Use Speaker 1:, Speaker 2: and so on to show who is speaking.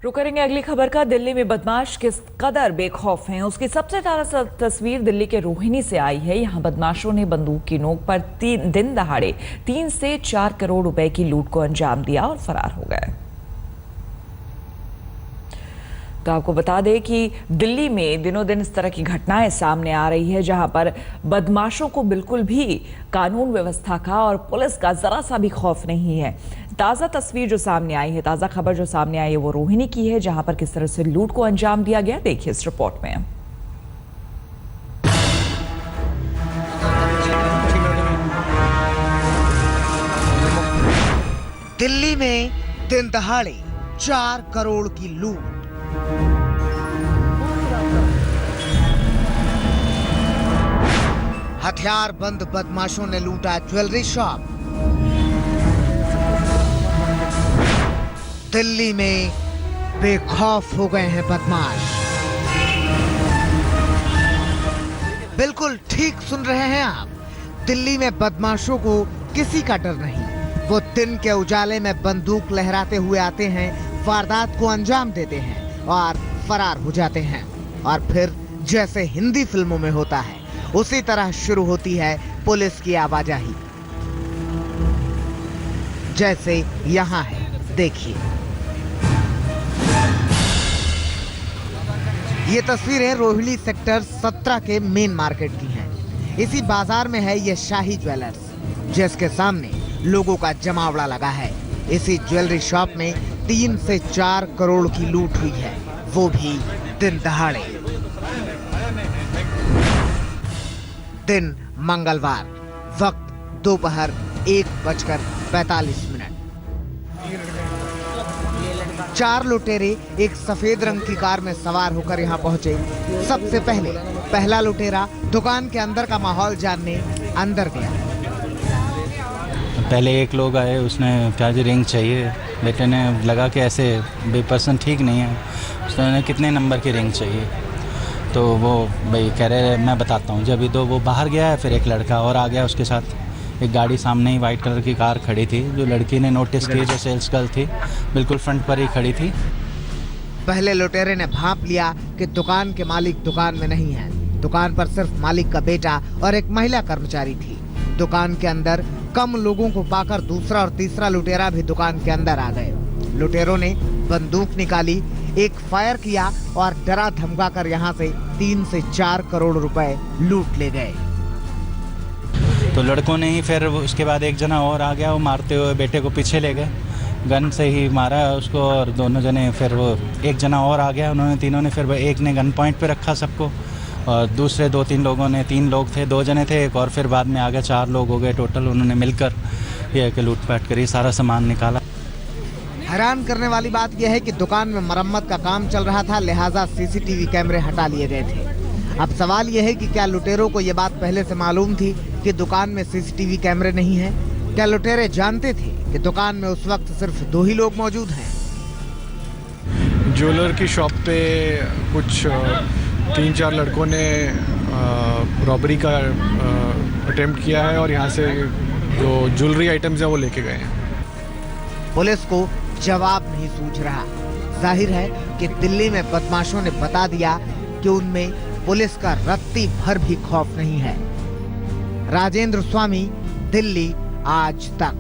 Speaker 1: रुक करेंगे अगली खबर का। दिल्ली में बदमाश किस कदर बेखौफ हैं, उसकी सबसे ताज़ा तस्वीर दिल्ली के रोहिणी से आई है। यहाँ बदमाशों ने बंदूक की नोक पर दिन दहाड़े 3 से 4 करोड़ रुपए की लूट को अंजाम दिया और फरार हो गए। तो आपको बता दें कि दिल्ली में दिनों दिन इस तरह की घटनाएं सामने आ रही है, जहां पर बदमाशों को बिल्कुल भी कानून व्यवस्था का और पुलिस का जरा सा भी खौफ नहीं है। ताज़ा तस्वीर जो सामने आई है, ताज़ा खबर जो सामने आई है, वो रोहिणी की है, जहां पर किस तरह से लूट को अंजाम दिया गया, देखिए इस रिपोर्ट में।
Speaker 2: दिल्ली में दिन दहाड़े 4 करोड़ की लूट। हथियार बंद बदमाशों ने लूटा ज्वेलरी शॉप। दिल्ली में बेखौफ हो गए हैं बदमाश। बिल्कुल ठीक सुन रहे हैं आप, दिल्ली में बदमाशों को किसी का डर नहीं। वो दिन के उजाले में बंदूक लहराते हुए आते हैं, वारदात को अंजाम देते हैं और फरार हो जाते हैं। और फिर जैसे हिंदी फिल्मों में होता है, उसी तरह शुरू होती है पुलिस की आवाजाही, जैसे यहाँ है, देखिए। ये तस्वीरें रोहिणी सेक्टर 17 के मेन मार्केट की हैं। इसी बाजार में है ये शाही ज्वेलर्स, जिसके सामने लोगों का जमावड़ा लगा है। इसी ज्वेलरी शॉप में 3 से 4 करोड़ की लूट हुई है, वो भी दिन दहाड़े। दिन मंगलवार, वक्त दोपहर 1:45। 4 लुटेरे एक सफेद रंग की कार में सवार होकर यहाँ पहुंचे। सबसे पहला लुटेरा दुकान के अंदर का माहौल जानने अंदर गया।
Speaker 3: पहले एक लोग आए, उसने क्या जी रिंग चाहिए। बेटे ने लगा कि ऐसे बेपर्सन ठीक नहीं है, उसने कितने नंबर की रिंग चाहिए। तो वो भाई कह रहे मैं बताता हूँ। जब तो वो बाहर गया है, फिर एक लड़का और आ गया उसके साथ। एक गाड़ी सामने ही वाइट कलर की कार खड़ी थी, जो लड़की ने नोटिस की, जो सेल्स गर्ल थी, बिल्कुल फ्रंट पर ही खड़ी थी।
Speaker 2: पहले लुटेरे ने भांप लिया कि दुकान के मालिक दुकान में नहीं है। दुकान पर सिर्फ मालिक का बेटा और एक महिला कर्मचारी थी। दुकान के अंदर कम लोगों को पाकर दूसरा और तीसरा लुटेरा भी दुकान के अंदर आ गए। लुटेरों ने बंदूक निकाली, एक फायर किया और डरा धमका कर यहाँ से 3 से 4 करोड़ रुपए लूट ले गए।
Speaker 3: तो लड़कों ने ही फिर उसके बाद एक जना और आ गया, वो मारते हुए बेटे को पीछे ले गए, गन से ही मारा उसको। और दोनों जने, फिर वो एक जना और आ गया, उन्होंने तीनों ने, फिर एक ने गन पॉइंट पे रखा सबको, और दूसरे 2-3 लोगों ने, 3 लोग थे, 2 जने थे एक, और फिर बाद में आ गए 4 लोग हो गए टोटल। उन्होंने मिलकर ये कि लूटपाट करी, सारा सामान निकाला।
Speaker 2: हैरान करने वाली बात यह है कि दुकान में मरम्मत का काम चल रहा था, लिहाजा सीसीटीवी कैमरे हटा लिए गए थे। अब सवाल यह है कि क्या लुटेरों को यह बात पहले से मालूम थी कि दुकान में सीसीटीवी कैमरे नहीं है? क्या लुटेरे जानते थे कि दुकान में उस वक्त सिर्फ 2 ही लोग मौजूद हैं?
Speaker 4: ज्वेलर की शॉप पे कुछ 3-4 लड़कों ने रॉबरी का अटेम्प्ट किया है और यहाँ से जो ज्वेलरी आइटम्स हैं वो लेके गए हैं।
Speaker 2: पुलिस को जवाब नहीं सूझ रहा। जाहिर है कि दिल्ली में बदमाशों ने बता दिया कि उनमें पुलिस का रत्ती भर भी खौफ नहीं है। राजेंद्र स्वामी, दिल्ली आज तक।